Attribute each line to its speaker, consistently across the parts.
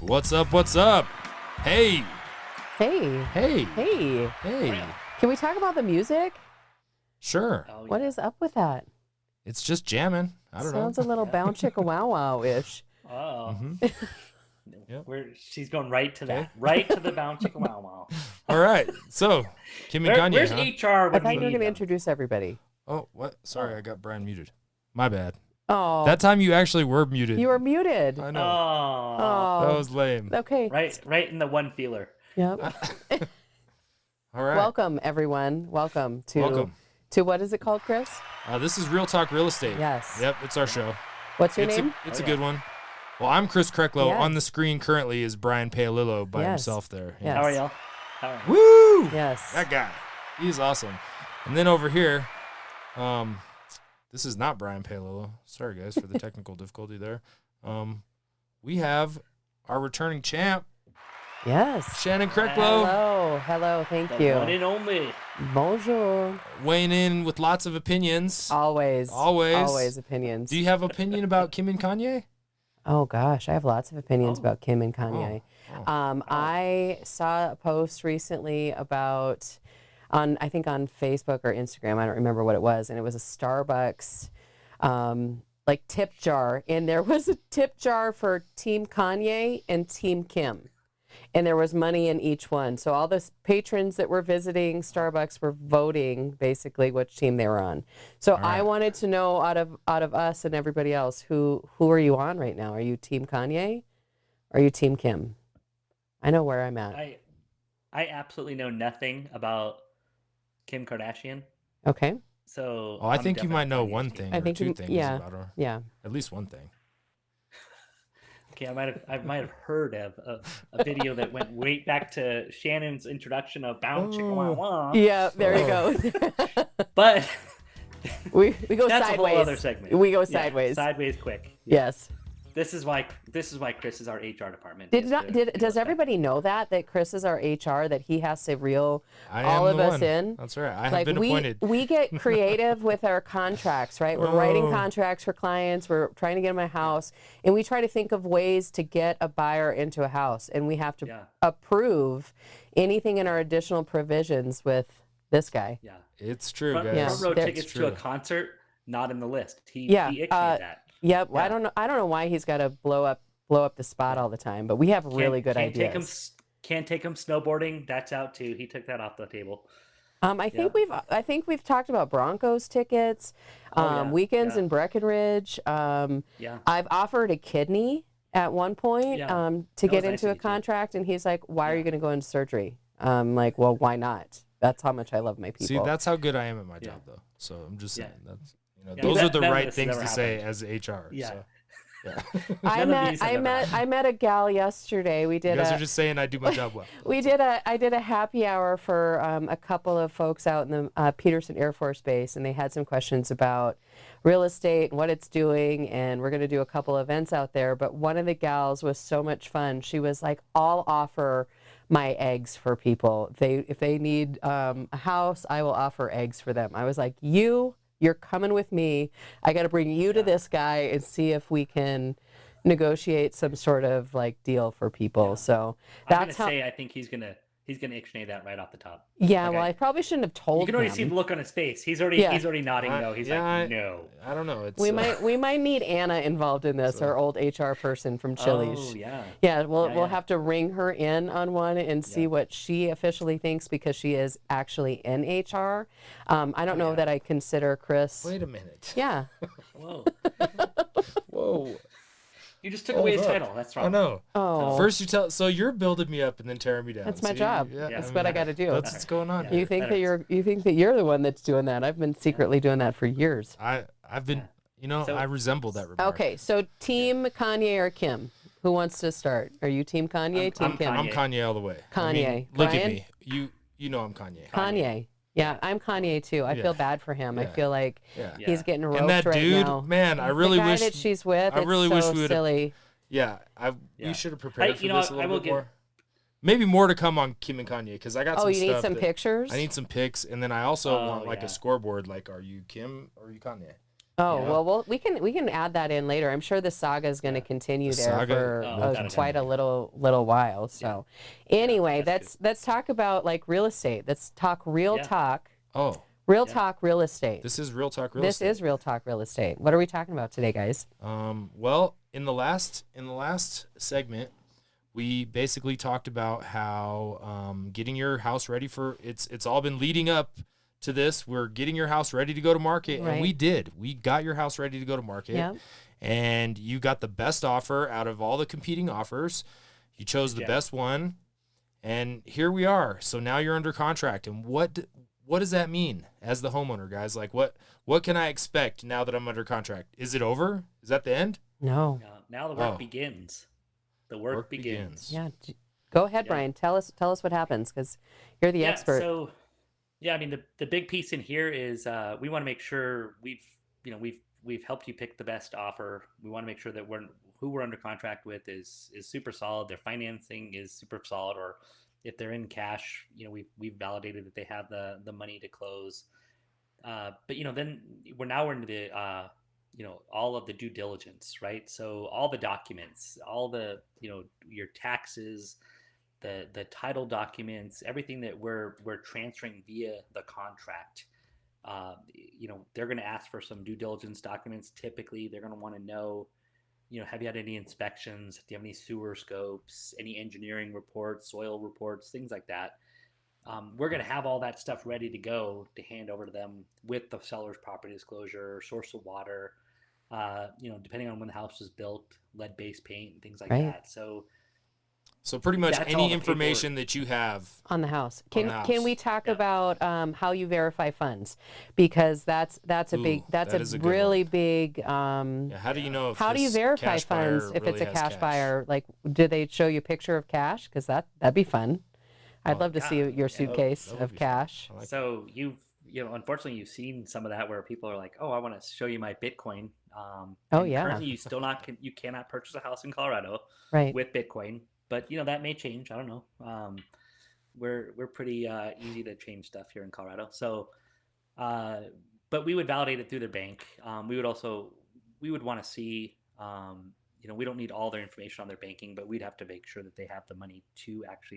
Speaker 1: What's up? What's up? Hey.
Speaker 2: Hey.
Speaker 1: Hey.
Speaker 2: Hey.
Speaker 1: Hey.
Speaker 2: Can we talk about the music?
Speaker 1: Sure.
Speaker 3: Oh,
Speaker 2: What is up with that?
Speaker 1: It's just jamming. I don't
Speaker 2: Sounds
Speaker 1: know.
Speaker 2: a little bounce chicka wow wow ish.
Speaker 3: Oh.
Speaker 1: Yep.
Speaker 3: She's going right to
Speaker 1: Okay.
Speaker 3: that. Right to the bounce chicken wow wow.
Speaker 1: All right. So, Kim and Kanye,
Speaker 3: Where's
Speaker 1: huh?
Speaker 3: HR
Speaker 2: I
Speaker 3: when
Speaker 2: thought
Speaker 3: we
Speaker 2: you were
Speaker 3: need
Speaker 2: going to
Speaker 3: them?
Speaker 2: introduce everybody.
Speaker 1: Oh, what? Sorry, I got Brian muted. My bad.
Speaker 2: Oh,
Speaker 1: That time you actually were muted.
Speaker 2: you were muted.
Speaker 1: I know.
Speaker 3: Oh.
Speaker 1: That
Speaker 2: Oh,
Speaker 1: was lame.
Speaker 2: okay.
Speaker 3: Right in the one feeler.
Speaker 2: Yep.
Speaker 1: All right.
Speaker 2: Welcome, everyone. Welcome to what is it called, Chris?
Speaker 1: This is Real Talk Real Estate.
Speaker 2: Yes.
Speaker 1: Yep, it's our show.
Speaker 2: What's your
Speaker 1: It's
Speaker 2: name?
Speaker 1: a
Speaker 3: Oh,
Speaker 1: good
Speaker 3: yeah.
Speaker 1: one. Well, I'm Chris Kreklow.
Speaker 2: Yes.
Speaker 1: On the screen currently is Brian Paolillo by
Speaker 2: Yes.
Speaker 1: himself there.
Speaker 2: Yes.
Speaker 3: How are y'all? How are you?
Speaker 1: Woo!
Speaker 2: Yes.
Speaker 1: That guy. He's awesome. And then over here, this is not Brian Paolillo. Sorry, guys, for the technical difficulty there. We have our returning champ,
Speaker 2: Yes.
Speaker 1: Shannon Kreklow,
Speaker 2: Hello. Hello. Thank
Speaker 3: The one
Speaker 2: you.
Speaker 3: and only.
Speaker 2: Bonjour.
Speaker 1: weighing in with lots of opinions.
Speaker 2: Always.
Speaker 1: Always.
Speaker 2: Always opinions.
Speaker 1: Do you have opinion about Kim and Kanye?
Speaker 2: Oh gosh, I have lots of opinions
Speaker 3: Oh.
Speaker 2: about Kim and Kanye.
Speaker 1: Oh.
Speaker 2: I saw a post recently about I think on Facebook or Instagram, I don't remember what it was, and it was a Starbucks like tip jar, and there was a tip jar for Team Kanye and Team Kim. And there was money in each one. So all the patrons that were visiting Starbucks were voting basically which team they were on. So
Speaker 1: All right.
Speaker 2: I wanted to know out of us and everybody else, who are you on right now? Are you Team Kanye? Or are you Team Kim? I know where I'm at.
Speaker 3: I absolutely know nothing about Kim Kardashian.
Speaker 2: Okay.
Speaker 3: So
Speaker 1: Oh, I
Speaker 3: I'm
Speaker 1: think you
Speaker 3: definitely
Speaker 1: might know
Speaker 3: Kanye's
Speaker 1: one
Speaker 3: team.
Speaker 1: thing
Speaker 2: I
Speaker 1: or
Speaker 2: think
Speaker 1: two
Speaker 2: you-
Speaker 1: things
Speaker 2: yeah.
Speaker 1: about her.
Speaker 2: Yeah.
Speaker 1: At least one thing.
Speaker 3: Okay, I might have heard of a video that went way back to Shannon's introduction of bounce chicken wow wow.
Speaker 2: Yeah, there you go.
Speaker 3: But
Speaker 2: we go
Speaker 3: that's
Speaker 2: sideways.
Speaker 3: a whole other segment.
Speaker 2: We go
Speaker 3: Yeah,
Speaker 2: sideways.
Speaker 3: sideways quick.
Speaker 2: Yes.
Speaker 3: This is why Chris is our HR department.
Speaker 2: Does
Speaker 3: is to deal
Speaker 2: everybody
Speaker 3: with
Speaker 2: everybody know that Chris is our HR, that he has to reel
Speaker 1: I
Speaker 2: all
Speaker 1: am
Speaker 2: of
Speaker 1: the
Speaker 2: us
Speaker 1: one.
Speaker 2: in?
Speaker 1: That's right. I have
Speaker 2: Like
Speaker 1: been appointed.
Speaker 2: we get creative with our contracts, right? We're writing
Speaker 1: Oh.
Speaker 2: contracts for clients. We're trying to get them a house, and we try to think of ways to get a buyer into a house, and we have to
Speaker 3: Yeah.
Speaker 2: approve anything in our additional provisions with this guy.
Speaker 3: Yeah.
Speaker 1: It's true,
Speaker 3: Front,
Speaker 1: guys.
Speaker 2: Yeah.
Speaker 3: front row
Speaker 2: There-
Speaker 3: tickets
Speaker 1: It's
Speaker 3: to a
Speaker 1: true.
Speaker 3: concert, not in the list. He
Speaker 2: Yeah,
Speaker 3: ixnayed that.
Speaker 2: Yep. Well,
Speaker 3: Yeah.
Speaker 2: I don't know why he's got to blow up the spot all the time, but we have really good
Speaker 3: can't
Speaker 2: ideas.
Speaker 3: Can't take him snowboarding. That's out too. He took that off the table.
Speaker 2: I think we've talked about Broncos tickets,
Speaker 3: Oh, yeah,
Speaker 2: weekends
Speaker 3: yeah.
Speaker 2: in Breckenridge.
Speaker 3: Yeah.
Speaker 2: I've offered a kidney at one point
Speaker 3: Yeah.
Speaker 2: to
Speaker 3: That
Speaker 2: get
Speaker 3: was nice
Speaker 2: into
Speaker 3: of
Speaker 2: a
Speaker 3: you, too.
Speaker 2: contract, and he's like, "Why are you
Speaker 3: Yeah.
Speaker 2: going to go into surgery?" I'm like, "Well, why not? That's how much I love my people."
Speaker 1: See, that's how good I am at my
Speaker 3: Yeah.
Speaker 1: job, though. So I'm just
Speaker 3: Yeah.
Speaker 1: saying that's
Speaker 3: Yeah,
Speaker 1: those
Speaker 3: none-
Speaker 1: are the
Speaker 3: none of
Speaker 1: right
Speaker 3: this has
Speaker 1: things
Speaker 3: ever
Speaker 1: to say
Speaker 3: happened.
Speaker 1: as HR.
Speaker 3: Yeah.
Speaker 1: So, yeah.
Speaker 2: I
Speaker 3: None of these have ever
Speaker 2: met
Speaker 3: happened.
Speaker 2: a gal yesterday. We
Speaker 1: you
Speaker 2: did
Speaker 1: guys
Speaker 2: a
Speaker 1: are just saying I do my job well.
Speaker 2: I did a happy hour for a couple of folks out in the Peterson Air Force Base, and they had some questions about real estate and what it's doing, and we're going to do a couple events out there. But one of the gals was so much fun. She was like, "I'll offer my eggs for people. If they need a house, I will offer eggs for them." I was like, you're coming with me. I got to bring you to this guy and see if we can negotiate some sort of like deal for people.
Speaker 3: Yeah.
Speaker 2: So
Speaker 3: I'm gonna
Speaker 2: that's how.
Speaker 3: say I think he's gonna ixnay that right off the top.
Speaker 2: Yeah,
Speaker 3: Okay.
Speaker 2: well, I probably shouldn't have told
Speaker 3: You can already
Speaker 2: him.
Speaker 3: see the look on his face. He's already
Speaker 2: Yeah.
Speaker 3: nodding
Speaker 1: I-
Speaker 3: no. He's
Speaker 1: yeah,
Speaker 3: like no.
Speaker 1: I don't know. It's
Speaker 2: we might need Anna involved in this, our old HR person from Chili's.
Speaker 3: Oh yeah.
Speaker 2: Yeah, we'll
Speaker 3: Yeah.
Speaker 2: have to ring her in on one and see
Speaker 3: Yeah.
Speaker 2: what she officially thinks, because she is actually in HR. I don't know
Speaker 3: yeah.
Speaker 2: that I consider Chris.
Speaker 1: Wait a minute.
Speaker 2: Yeah.
Speaker 3: Whoa.
Speaker 1: Whoa.
Speaker 3: You just took away his
Speaker 1: Hold up.
Speaker 3: title. That's wrong.
Speaker 1: I know.
Speaker 2: Oh.
Speaker 1: First you tell, so you're building me up and then tearing me down.
Speaker 2: That's my
Speaker 1: See?
Speaker 2: job.
Speaker 1: Yeah,
Speaker 2: That's
Speaker 1: I
Speaker 2: what I
Speaker 1: mean,
Speaker 2: got to do.
Speaker 1: That's what's going on.
Speaker 3: Yeah.
Speaker 1: here.
Speaker 2: You think
Speaker 3: That
Speaker 2: that you're the one that's doing that? I've been secretly doing that for years.
Speaker 1: I've been,
Speaker 3: So-
Speaker 1: I resemble that remark.
Speaker 2: Okay, so Team Kanye or Kim? Who wants to start? Are you Team Kanye? Team
Speaker 3: I'm
Speaker 2: Kim?
Speaker 1: I'm Kanye all the way. I mean,
Speaker 2: Kanye.
Speaker 1: look
Speaker 2: Brian?
Speaker 1: at me. You know I'm Kanye.
Speaker 2: Kanye. Yeah, I'm Kanye too. I
Speaker 1: Yeah.
Speaker 2: feel bad for him. I
Speaker 1: Yeah.
Speaker 2: feel like
Speaker 1: Yeah.
Speaker 3: Yeah.
Speaker 2: he's getting roped
Speaker 1: And that
Speaker 2: right
Speaker 1: dude,
Speaker 2: now.
Speaker 1: man, I really
Speaker 2: the guy
Speaker 1: wish.
Speaker 2: that she's with.
Speaker 1: I
Speaker 2: it's
Speaker 1: really
Speaker 2: so
Speaker 1: wish we would've-
Speaker 2: silly.
Speaker 1: Yeah,
Speaker 3: Yeah.
Speaker 1: we should have prepared for
Speaker 3: you know
Speaker 1: this a
Speaker 3: what, I
Speaker 1: little
Speaker 3: will
Speaker 1: bit
Speaker 3: give-
Speaker 1: more. Maybe more to come on Kim and Kanye, because I got
Speaker 2: Oh,
Speaker 1: some
Speaker 2: you
Speaker 1: stuff.
Speaker 2: need some
Speaker 1: that-
Speaker 2: pictures?
Speaker 1: I need some pics, and then I also
Speaker 3: Oh,
Speaker 1: want like
Speaker 3: yeah.
Speaker 1: a scoreboard. Like, are you Kim or are you Kanye?
Speaker 2: Oh,
Speaker 3: Yeah.
Speaker 2: well, we can add that in later. I'm sure the saga is going to continue
Speaker 1: The
Speaker 2: there
Speaker 1: saga
Speaker 2: for
Speaker 3: will
Speaker 2: quite a
Speaker 1: continue.
Speaker 2: little while. So, anyway,
Speaker 3: that's
Speaker 2: let's talk about like real estate. Let's talk real
Speaker 3: Yeah.
Speaker 2: talk,
Speaker 1: Oh,
Speaker 2: talk real estate.
Speaker 1: this is real talk real
Speaker 2: This
Speaker 1: estate.
Speaker 2: is real talk real estate. What are we talking about today, guys?
Speaker 1: Well, in the last segment, we basically talked about how getting your house ready for it's all been leading up to this. We're getting your house ready to go to market, and we
Speaker 2: Right.
Speaker 1: did. We got your house ready to go to market,
Speaker 2: Yeah.
Speaker 1: and you got the best offer out of all the competing offers. You chose the
Speaker 3: Yeah.
Speaker 1: best one, and here we are. So now you're under contract, and what does that mean as the homeowner, guys? Like what can I expect now that I'm under contract? Is it over? Is that the end?
Speaker 2: No.
Speaker 3: Now the work
Speaker 1: Oh.
Speaker 3: begins. The work begins.
Speaker 2: Yeah. Go ahead,
Speaker 3: Yeah.
Speaker 2: Brian. Tell us what happens because you're the expert.
Speaker 3: So, I mean, the big piece in here is we want to make sure we've helped you pick the best offer. We want to make sure that who we're under contract with is super solid. Their financing is super solid, or if they're in cash, we've validated that they have the money to close. But then we're into the all of the due diligence, right? So all the documents, all the your taxes, the title documents, everything that we're transferring via the contract. They're going to ask for some due diligence documents. Typically, they're going to want to know, have you had any inspections? Do you have any sewer scopes, any engineering reports, soil reports, things like that? We're going to have all that stuff ready to go to hand over to them with the seller's property disclosure, source of water, depending on when the house was built, lead-based paint, and things like
Speaker 2: Right.
Speaker 3: that.
Speaker 1: So pretty much
Speaker 3: That's all
Speaker 1: any
Speaker 3: the
Speaker 1: information that you have.
Speaker 2: On the house.
Speaker 1: On
Speaker 2: Can
Speaker 1: the
Speaker 2: can we
Speaker 1: house.
Speaker 2: talk
Speaker 3: Yeah.
Speaker 2: about how you verify funds? Because that's a
Speaker 1: Ooh, that is
Speaker 2: a
Speaker 1: a good
Speaker 2: really
Speaker 1: one.
Speaker 2: big
Speaker 1: Yeah, how do you know if
Speaker 2: how do you
Speaker 1: this
Speaker 2: verify
Speaker 1: cash buyer
Speaker 2: funds if
Speaker 1: really
Speaker 2: it's a
Speaker 1: has
Speaker 2: cash buyer? Like, do they show you a picture of cash? Because that'd be fun. I'd
Speaker 1: Oh,
Speaker 2: love to see
Speaker 3: yeah.
Speaker 2: your
Speaker 3: Yeah,
Speaker 2: suitcase
Speaker 1: that would
Speaker 2: of
Speaker 1: be fun.
Speaker 2: cash.
Speaker 1: I like
Speaker 3: So unfortunately, you've seen some of that where people are like, "Oh, I want to show you my Bitcoin."
Speaker 2: Oh,
Speaker 3: and
Speaker 2: yeah.
Speaker 3: Currently, you cannot purchase a house in Colorado
Speaker 2: Right.
Speaker 3: with Bitcoin, but that may change. I don't know. We're pretty easy to change stuff here in Colorado. So, but we would validate it through their bank. We would want to see. We don't need all their information on their banking, but we'd have to make sure that they have the money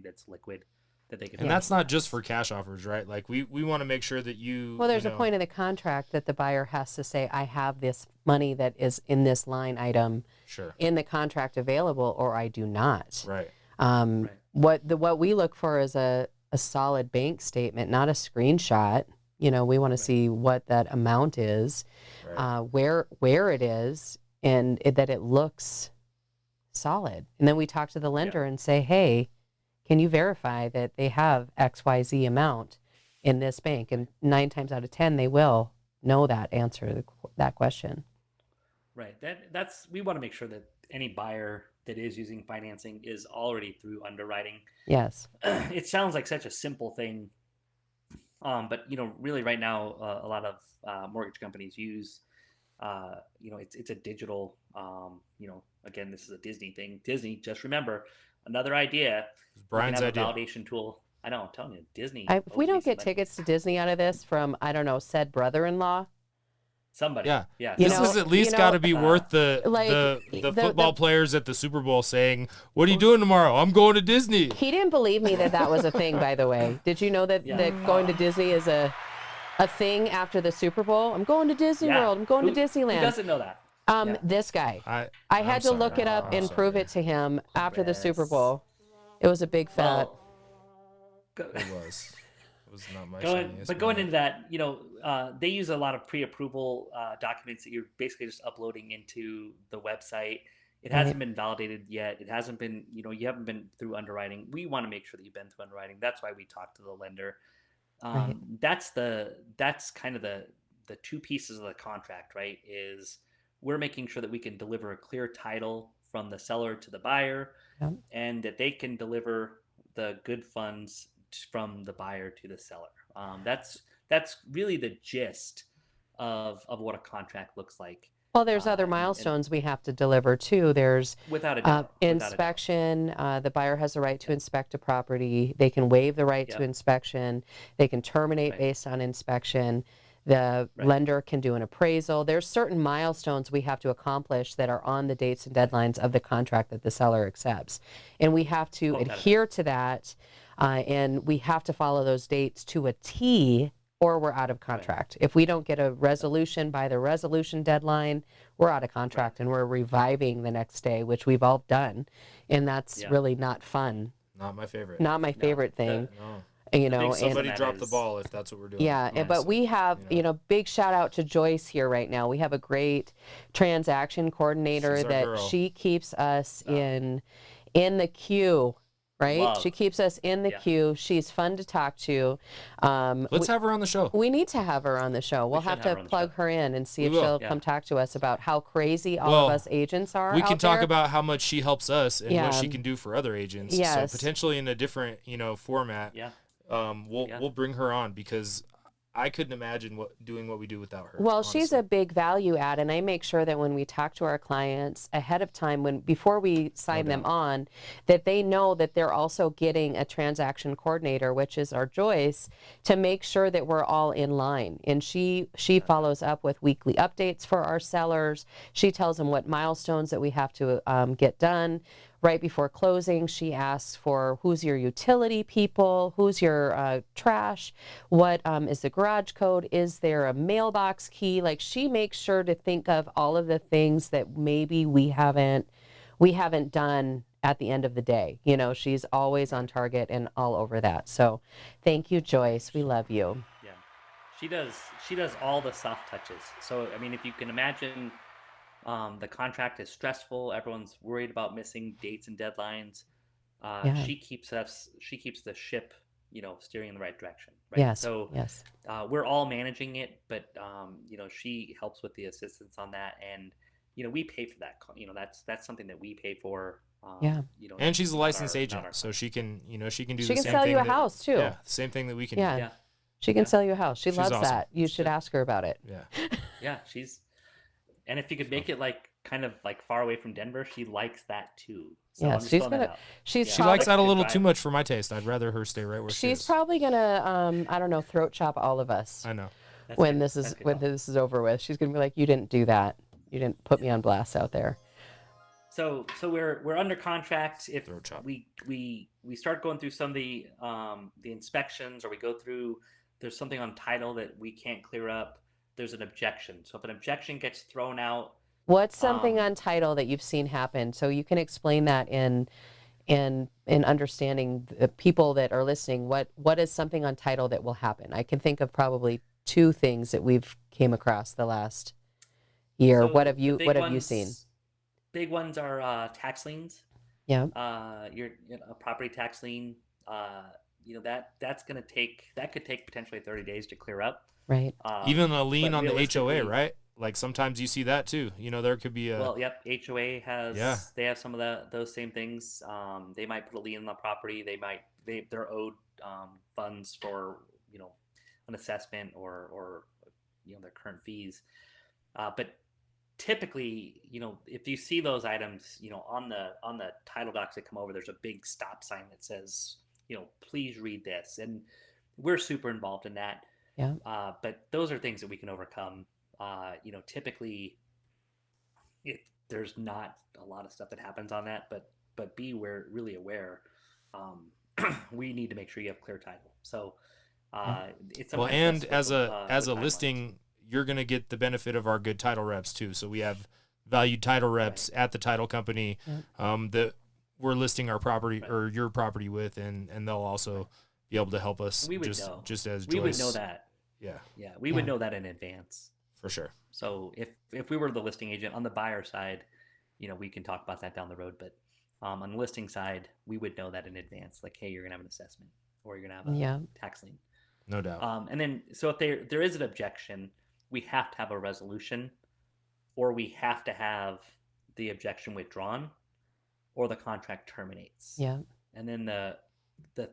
Speaker 3: that's liquid that they can.
Speaker 1: And that's not just for cash offers, right? Like we want to make sure that you.
Speaker 2: Well, there's
Speaker 1: you
Speaker 2: a
Speaker 1: know,
Speaker 2: point in the contract that the buyer has to say, I have this money that is in this line item
Speaker 1: Sure.
Speaker 2: in the contract available, or I do not.
Speaker 1: Right.
Speaker 3: Right.
Speaker 2: What we look for is a solid bank statement, not a screenshot. We want to see what that amount is,
Speaker 1: Right.
Speaker 2: where it is, and that it looks solid. And then we talk to the lender and say, hey, can you verify that they have XYZ amount in this bank? And 9 times out of 10, they will know that answer that question.
Speaker 3: Right. That's we want to make sure that any buyer that is using financing is already through underwriting.
Speaker 2: Yes.
Speaker 3: It sounds like such a simple thing, but really right now, a lot of mortgage companies use, it's a digital. Again, this is a Disney thing. Disney, just remember, another idea.
Speaker 1: It's Brian's
Speaker 3: you can have
Speaker 1: idea.
Speaker 3: a validation tool. I know. I'm telling you, Disney.
Speaker 2: If we
Speaker 3: owes me
Speaker 2: don't get
Speaker 3: some money.
Speaker 2: tickets to Disney out of this from, I don't know, said brother-in-law,
Speaker 3: Somebody.
Speaker 1: Yeah.
Speaker 3: Yeah.
Speaker 2: You
Speaker 1: This
Speaker 2: know-
Speaker 1: is at least
Speaker 2: you
Speaker 1: got
Speaker 2: know,
Speaker 1: to be worth the
Speaker 2: like,
Speaker 1: the
Speaker 2: the-
Speaker 1: football
Speaker 2: the-
Speaker 1: players at the Super Bowl saying, "What are you doing tomorrow? I'm going to Disney."
Speaker 2: he didn't believe me that was a thing, by the way. Did you know that,
Speaker 3: Yeah.
Speaker 2: that going to Disney is a thing after the Super Bowl? I'm going to Disney
Speaker 3: Yeah.
Speaker 2: World. I'm going to
Speaker 3: Who
Speaker 2: Disneyland.
Speaker 3: doesn't know that? Yeah.
Speaker 2: This guy.
Speaker 1: I
Speaker 2: I had
Speaker 1: I'm
Speaker 2: to
Speaker 1: sorry.
Speaker 2: look it up
Speaker 1: I'm
Speaker 2: and
Speaker 1: sorry.
Speaker 2: prove it to him after the Super
Speaker 3: Chris.
Speaker 2: Bowl. It was a big fat.
Speaker 3: Well, go-
Speaker 1: It was. It was not my
Speaker 3: going,
Speaker 1: shiniest
Speaker 3: but going
Speaker 1: moment.
Speaker 3: into that, they use a lot of pre-approval documents that you're basically just uploading into the website. It hasn't been validated yet. It hasn't been, you haven't been through underwriting. We want to make sure that you've been through underwriting. That's why we talk to the lender.
Speaker 2: Right.
Speaker 3: That's kind of the two pieces of the contract, right? Is we're making sure that we can deliver a clear title from the seller to the buyer,
Speaker 2: Yep.
Speaker 3: and that they can deliver the good funds from the buyer to the seller. That's really the gist of what a contract looks like.
Speaker 2: Well, there's other
Speaker 3: and-
Speaker 2: milestones we have to deliver too. There's
Speaker 3: Without a doubt. without a doubt.
Speaker 2: inspection. The buyer has the right to inspect a property. They can waive the right to
Speaker 3: Yep.
Speaker 2: inspection. They can terminate
Speaker 3: Right.
Speaker 2: based on inspection. The
Speaker 3: Right.
Speaker 2: lender can do an appraisal. There's certain milestones we have to accomplish that are on the dates and deadlines of the contract that the seller accepts. And we have to
Speaker 3: Oh, got it.
Speaker 2: adhere to that, and we have to follow those dates to a T, or we're out of contract. If we don't get a resolution by the resolution deadline, we're out of contract and we're reviving the next day, which we've all done. And that's
Speaker 3: Yeah.
Speaker 2: really not fun.
Speaker 1: Not my favorite.
Speaker 2: Not my favorite thing.
Speaker 1: No.
Speaker 2: You
Speaker 3: the
Speaker 2: know,
Speaker 3: big
Speaker 2: and
Speaker 1: Somebody
Speaker 3: that
Speaker 1: dropped the
Speaker 3: is-
Speaker 1: ball if that's what we're doing.
Speaker 2: yeah, but
Speaker 1: honestly.
Speaker 2: we have, big shout out to Joyce here right now. We have a great transaction coordinator
Speaker 1: She's our
Speaker 2: that
Speaker 1: girl.
Speaker 2: she keeps us in the queue, right?
Speaker 3: Love.
Speaker 2: She keeps us in the
Speaker 3: Yeah.
Speaker 2: queue. She's fun to talk to.
Speaker 1: Let's have her on the show.
Speaker 2: We need to have her on the show. We'll
Speaker 3: should
Speaker 2: have
Speaker 3: have her
Speaker 2: to
Speaker 3: on the
Speaker 2: plug
Speaker 3: show.
Speaker 2: her in and see
Speaker 1: We
Speaker 2: if
Speaker 1: will.
Speaker 2: she'll
Speaker 3: Yeah.
Speaker 2: come talk to us about how crazy all
Speaker 1: Well,
Speaker 2: of us agents are.
Speaker 1: We can
Speaker 2: out
Speaker 1: talk
Speaker 2: there.
Speaker 1: about how much she helps us and what she
Speaker 2: Yeah.
Speaker 1: can do for other agents.
Speaker 2: Yes.
Speaker 1: So potentially in a different, format.
Speaker 3: Yeah.
Speaker 1: We'll bring her on because I couldn't imagine doing what we do without her.
Speaker 2: Well, she's
Speaker 1: honestly.
Speaker 2: a big value add, and I make sure that when we talk to our clients ahead of time, before we sign them on, that they know that they're also getting a transaction coordinator, which is our Joyce, to make sure that we're all in line. And she follows up with weekly updates for our sellers. She tells them what milestones that we have to get done. Right before closing, she asks for who's your utility people, who's your trash, what is the garage code, is there a mailbox key? Like, she makes sure to think of all of the things that maybe we haven't done at the end of the day. She's always on target and all over that. So thank you, Joyce. We love you.
Speaker 3: Yeah, she does all the soft touches. So I mean, if you can imagine, the contract is stressful. Everyone's worried about missing dates and deadlines.
Speaker 2: Yeah.
Speaker 3: She keeps the ship, steering in the right direction. Right.
Speaker 2: Yes.
Speaker 3: So
Speaker 2: yes.
Speaker 3: we're all managing it, but she helps with the assistance on that, and we pay for that. That's something that we pay for.
Speaker 2: Yeah.
Speaker 1: And she's a
Speaker 3: not
Speaker 1: licensed
Speaker 3: our-
Speaker 1: agent,
Speaker 3: not our-
Speaker 1: so she can do
Speaker 2: She
Speaker 1: the
Speaker 2: can
Speaker 1: same
Speaker 2: sell
Speaker 1: thing
Speaker 2: you a
Speaker 1: that-
Speaker 2: house, too.
Speaker 1: Yeah, same thing that we can
Speaker 2: Yeah.
Speaker 1: do.
Speaker 3: Yeah.
Speaker 2: She can
Speaker 3: Yeah.
Speaker 2: sell you a house. She
Speaker 1: She's
Speaker 2: loves
Speaker 1: awesome.
Speaker 2: that. You should ask her about it.
Speaker 1: Yeah.
Speaker 3: Yeah, and if you could make it like kind of like far away from Denver, she likes that too. So
Speaker 2: Yeah,
Speaker 3: I'm just
Speaker 2: she's
Speaker 3: throwing that
Speaker 2: gonna-
Speaker 3: out.
Speaker 2: she's
Speaker 3: Yeah.
Speaker 1: She
Speaker 2: probably-
Speaker 1: likes that a
Speaker 3: Good
Speaker 1: little
Speaker 3: drive.
Speaker 1: too much for my taste. I'd rather her stay right where she
Speaker 2: She's
Speaker 1: is.
Speaker 2: probably gonna, I don't know, throat chop all of us
Speaker 1: I know.
Speaker 3: That's
Speaker 2: when
Speaker 3: good.
Speaker 2: this is
Speaker 3: That's good.
Speaker 2: when this is over with. She's gonna be like, "You didn't do that. You didn't put me on blast out there."
Speaker 3: So we're under contract. If
Speaker 1: Throat chop.
Speaker 3: we start going through some of the inspections, or we go through, there's something on title that we can't clear up, there's an objection. So if an objection gets thrown out,
Speaker 2: What's something
Speaker 3: Um,
Speaker 2: on title that you've seen happen? So you can explain that in understanding the people that are listening. What is something on title that will happen? I can think of probably two things that we've came across the last year.
Speaker 3: so
Speaker 2: What have
Speaker 3: the
Speaker 2: you
Speaker 3: big
Speaker 2: What have you seen?
Speaker 3: ones- Big ones are tax liens.
Speaker 2: Yeah.
Speaker 3: A property tax lien. That's gonna take, that could take potentially 30 days to clear up.
Speaker 2: Right.
Speaker 1: Even a lien
Speaker 3: but
Speaker 1: on the HOA,
Speaker 3: realistically-
Speaker 1: right? Like sometimes you see that too. There could be a
Speaker 3: Well, yep. HOA has.
Speaker 1: Yeah.
Speaker 3: They have some of those same things. They might put a lien on the property. They're owed funds for an assessment or their current fees. But typically, if you see those items, on the title docs that come over, there's a big stop sign that says, please read this, and we're super involved in that.
Speaker 2: Yeah.
Speaker 3: But those are things that we can overcome. Typically, there's not a lot of stuff that happens on that, but we're really aware. We need to make sure you have clear title. So it's
Speaker 1: well,
Speaker 3: sometimes
Speaker 1: and
Speaker 3: messed
Speaker 1: as
Speaker 3: with,
Speaker 1: a
Speaker 3: with timelines.
Speaker 1: listing, you're gonna get the benefit of our good title reps too. So we have valued title reps at the title company that we're listing our property or your property with, and they'll also be able to help us.
Speaker 3: We would know.
Speaker 1: just as
Speaker 3: We would
Speaker 1: Joyce.
Speaker 3: know that.
Speaker 1: Yeah,
Speaker 3: Yeah, we would know that in advance.
Speaker 1: for sure.
Speaker 3: So if we were the listing agent on the buyer side, we can talk about that down the road. But on the listing side, we would know that in advance. Like, hey, you're gonna have an assessment, or you're gonna have a
Speaker 2: Yeah.
Speaker 3: tax lien.
Speaker 1: No doubt.
Speaker 3: And then, so if there is an objection, we have to have a resolution, or we have to have the objection withdrawn, or the contract terminates.
Speaker 2: Yeah.
Speaker 3: And then the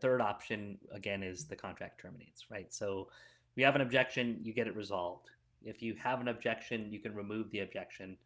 Speaker 3: third option again is the contract terminates, right? So we have an objection, you get it resolved. If you have an objection, you can remove the objection,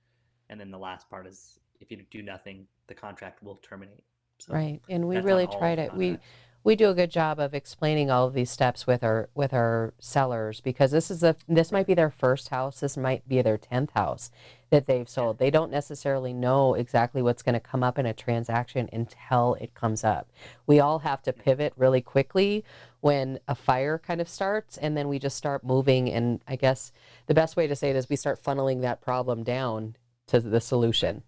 Speaker 3: and then the last part is if you do nothing, the contract will terminate. So
Speaker 2: Right. And we
Speaker 3: that's on
Speaker 2: really
Speaker 3: all
Speaker 2: try to
Speaker 3: contracts.
Speaker 2: we do a good job of explaining all of these steps with our sellers because this might be their first house, this might be their 10th house that they've sold. They don't necessarily know exactly what's going to come up in a transaction until it comes up. We all have to pivot really quickly when a fire kind of starts, and then we just start moving, and I guess the best way to say it is we start funneling that problem down to the solution.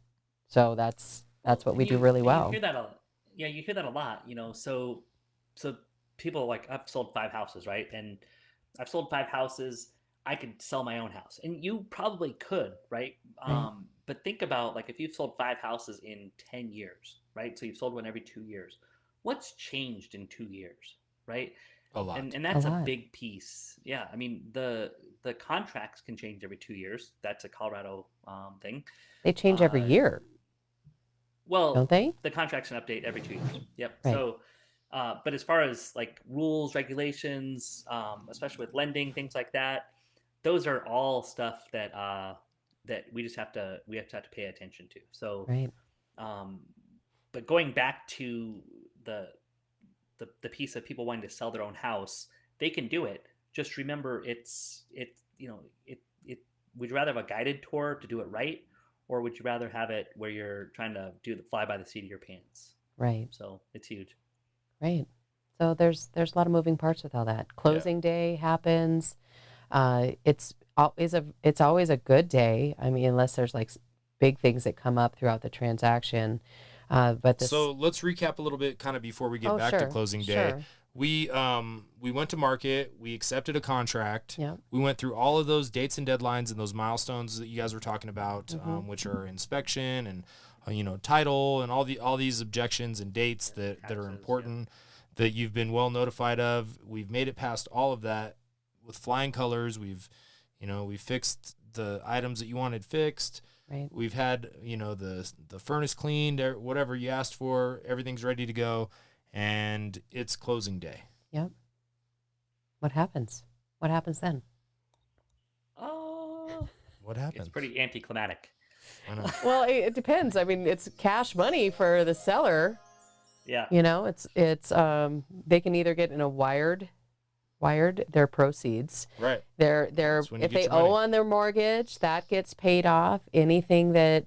Speaker 2: So that's what
Speaker 3: And
Speaker 2: we do
Speaker 3: you
Speaker 2: really
Speaker 3: and
Speaker 2: well.
Speaker 3: You hear that yeah, you hear that a lot. So people like I've sold 5 houses, right? And I've sold 5 houses. I could sell my own house, and you probably could, right?
Speaker 2: Right.
Speaker 3: But think about like if you've sold 5 houses in 10 years, right? So you've sold one every 2 years. What's changed in 2 years, right?
Speaker 1: A lot.
Speaker 3: And
Speaker 2: A
Speaker 3: that's a
Speaker 2: lot.
Speaker 3: big piece. Yeah, I mean the contracts can change every 2 years. That's a Colorado thing.
Speaker 2: They change every
Speaker 3: Uh,
Speaker 2: year,
Speaker 3: well,
Speaker 2: don't they?
Speaker 3: the contracts can update every 2 years. Yep.
Speaker 2: Right.
Speaker 3: So, but as far as like rules, regulations, especially with lending, things like that, those are all stuff that that we just have to pay attention to. So,
Speaker 2: Right.
Speaker 3: but going back to the piece of people wanting to sell their own house, they can do it. Just remember, it's would you rather have a guided tour to do it right, or would you rather have it where you're trying to do the fly by the seat of your pants?
Speaker 2: Right.
Speaker 3: So it's huge.
Speaker 2: Right. So there's a lot of moving parts with all that. Closing day happens. It's always a good day. I mean, unless there's like big things that come up throughout the transaction. But this.
Speaker 1: So let's recap a little bit kind of before we get
Speaker 2: Oh,
Speaker 1: back to
Speaker 2: sure,
Speaker 1: closing day.
Speaker 2: sure.
Speaker 1: We went to market, we accepted a contract.
Speaker 2: Yeah.
Speaker 1: We went through all of those dates and deadlines and those milestones that you guys were talking about,
Speaker 2: Mhm.
Speaker 1: which are inspection and title and all these objections and dates that are
Speaker 3: Taxes,
Speaker 1: important that you've been well notified of. We've made it past all of that with flying colors. We've fixed the items that you wanted fixed.
Speaker 2: Right.
Speaker 1: We've had, the furnace cleaned, whatever you asked for, everything's ready to go, and it's closing day.
Speaker 2: Yep. What happens? What happens then?
Speaker 1: What happens?
Speaker 3: It's pretty anticlimactic.
Speaker 1: I know.
Speaker 2: Well, it depends. I mean, it's cash money for the seller.
Speaker 3: Yeah.
Speaker 2: It's they can either get in a wired their proceeds.
Speaker 1: Right.
Speaker 2: They're
Speaker 1: That's when you
Speaker 2: if
Speaker 1: get
Speaker 2: they
Speaker 1: your money.
Speaker 2: owe on their mortgage, that gets paid off. Anything that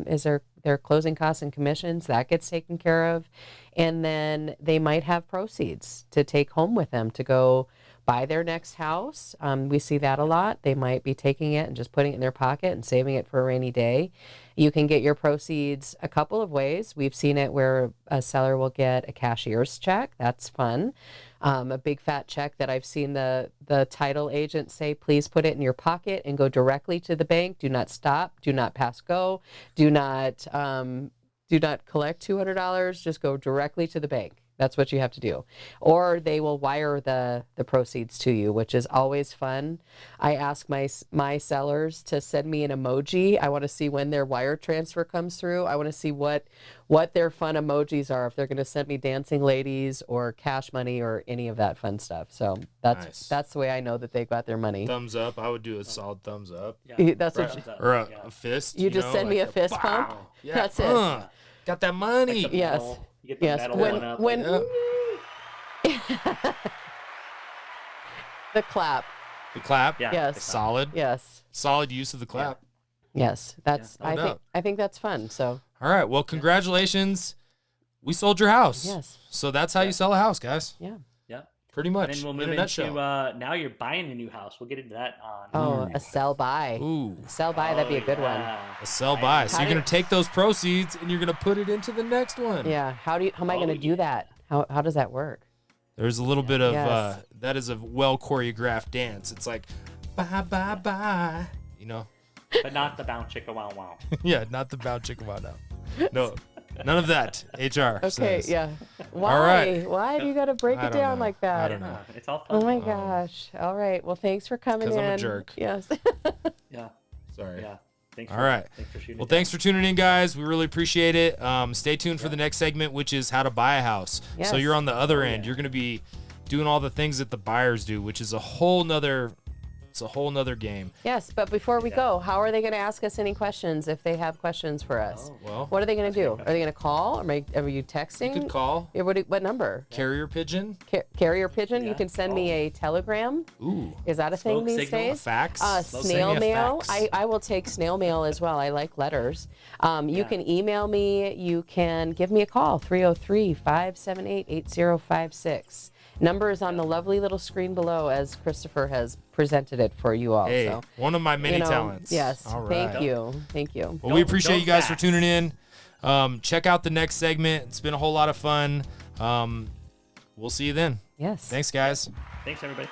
Speaker 2: is their closing costs and commissions, that gets taken care of. And then they might have proceeds to take home with them to go buy their next house. We see that a lot. They might be taking it and just putting it in their pocket and saving it for a rainy day. You can get your proceeds a couple of ways. We've seen it where a seller will get a cashier's check. That's fun. A big fat check that I've seen the title agent say, please put it in your pocket and go directly to the bank. Do not stop. Do not pass go. Do not collect $200. Just go directly to the bank. That's what you have to do. Or they will wire the proceeds to you, which is always fun. I ask my sellers to send me an emoji. I want to see when their wire transfer comes through. I want to see what their fun emojis are, if they're going to send me dancing ladies or cash money or any of that fun stuff. So
Speaker 1: Nice.
Speaker 2: that's the way I know that they got their money.
Speaker 1: Thumbs up. I would do a solid thumbs up.
Speaker 3: Yeah.
Speaker 2: That's what
Speaker 3: Thumbs up,
Speaker 1: Or a,
Speaker 3: yeah.
Speaker 1: a fist.
Speaker 2: you just
Speaker 1: know,
Speaker 2: send me
Speaker 1: like
Speaker 2: a fist pump.
Speaker 1: pow. Yeah.
Speaker 2: That's it.
Speaker 1: Got that money.
Speaker 3: Like the
Speaker 2: Yes.
Speaker 3: metal, you get the
Speaker 2: Yes.
Speaker 3: metal
Speaker 2: When
Speaker 3: one up.
Speaker 2: when
Speaker 1: Yeah.
Speaker 2: the clap.
Speaker 1: The clap.
Speaker 3: Yeah.
Speaker 2: Yes.
Speaker 3: the clap.
Speaker 1: Solid.
Speaker 2: Yes.
Speaker 1: Solid use of the clap.
Speaker 2: Yes. That's
Speaker 1: no
Speaker 2: I think
Speaker 1: doubt.
Speaker 2: I think that's fun. So
Speaker 1: All right. Well, congratulations. We sold your house.
Speaker 2: yes.
Speaker 1: So that's how you sell a house, guys.
Speaker 2: Yeah.
Speaker 3: Yeah.
Speaker 1: Pretty
Speaker 3: And
Speaker 1: much.
Speaker 3: then we'll
Speaker 1: in
Speaker 3: move
Speaker 1: a nutshell.
Speaker 3: into now you're buying a new house. We'll get into that on.
Speaker 2: Oh, a sell buy.
Speaker 1: Ooh.
Speaker 2: Sell buy, that'd be a good one.
Speaker 1: A sell buy. So
Speaker 2: How
Speaker 1: you're
Speaker 2: do-
Speaker 1: gonna take those proceeds and you're gonna put it into the next one.
Speaker 2: Yeah. How am I
Speaker 3: Oh,
Speaker 2: going to do
Speaker 3: yeah.
Speaker 2: that? How does that work?
Speaker 1: There's a little bit of
Speaker 2: Yes.
Speaker 1: that is a well choreographed dance. It's like bye bye bye.
Speaker 3: But not the bounce chicka wow wow.
Speaker 1: Yeah, not the bow chicka wow now. No, none of that. HR.
Speaker 2: Okay.
Speaker 1: says.
Speaker 2: Yeah. Why?
Speaker 1: right.
Speaker 2: Why do you got to break
Speaker 1: I
Speaker 2: it
Speaker 1: don't
Speaker 2: down
Speaker 1: know.
Speaker 2: like that?
Speaker 1: I don't know.
Speaker 3: It's all fun.
Speaker 2: Oh my gosh. All right. Well, thanks for coming in.
Speaker 1: 'Cause I'm a jerk.
Speaker 2: Yes.
Speaker 3: Yeah.
Speaker 1: Sorry.
Speaker 3: Yeah. Thanks.
Speaker 1: All right.
Speaker 3: Thanks for shooting.
Speaker 1: Well,
Speaker 3: it down.
Speaker 1: thanks for tuning in, guys. We really appreciate it. Stay tuned for the next segment, which is how to buy a house. So
Speaker 2: Yes.
Speaker 1: you're on the other
Speaker 3: Oh,
Speaker 1: end.
Speaker 3: yeah.
Speaker 1: You're going to be doing all the things that the buyers do, which is a whole nother It's a whole nother game.
Speaker 2: Yes, but before we
Speaker 3: Yeah.
Speaker 2: go, how are they going to ask us any questions if they have questions for us?
Speaker 3: Oh.
Speaker 1: Well,
Speaker 2: What are they going to do? Are they going to call? Are you texting?
Speaker 1: you could call
Speaker 2: Yeah, what number?
Speaker 1: carrier pigeon.
Speaker 2: Carrier pigeon? You
Speaker 3: Yeah.
Speaker 2: can send me a telegram.
Speaker 1: Ooh,
Speaker 2: Is that a thing
Speaker 3: Smoke
Speaker 2: these
Speaker 3: signal?
Speaker 1: a
Speaker 2: days?
Speaker 1: fax.
Speaker 2: Snail
Speaker 1: Send me a
Speaker 2: mail.
Speaker 1: fax.
Speaker 2: I will take snail mail as well. I like letters. You
Speaker 3: Yeah.
Speaker 2: can email me. You can give me a call, 303-578-8056. Number is on the lovely little screen below as Christopher has presented it for you all.
Speaker 1: Hey,
Speaker 2: So,
Speaker 1: one of my many
Speaker 2: you know,
Speaker 1: talents.
Speaker 2: Yes.
Speaker 1: All right.
Speaker 2: Thank you. Thank you.
Speaker 1: Well, we
Speaker 3: Don't-
Speaker 1: appreciate
Speaker 3: don't
Speaker 1: you guys for
Speaker 3: fax.
Speaker 1: tuning in. Check out the next segment. It's been a whole lot of fun. We'll see you then.
Speaker 2: Yes.
Speaker 1: Thanks, guys.
Speaker 3: Thanks, everybody.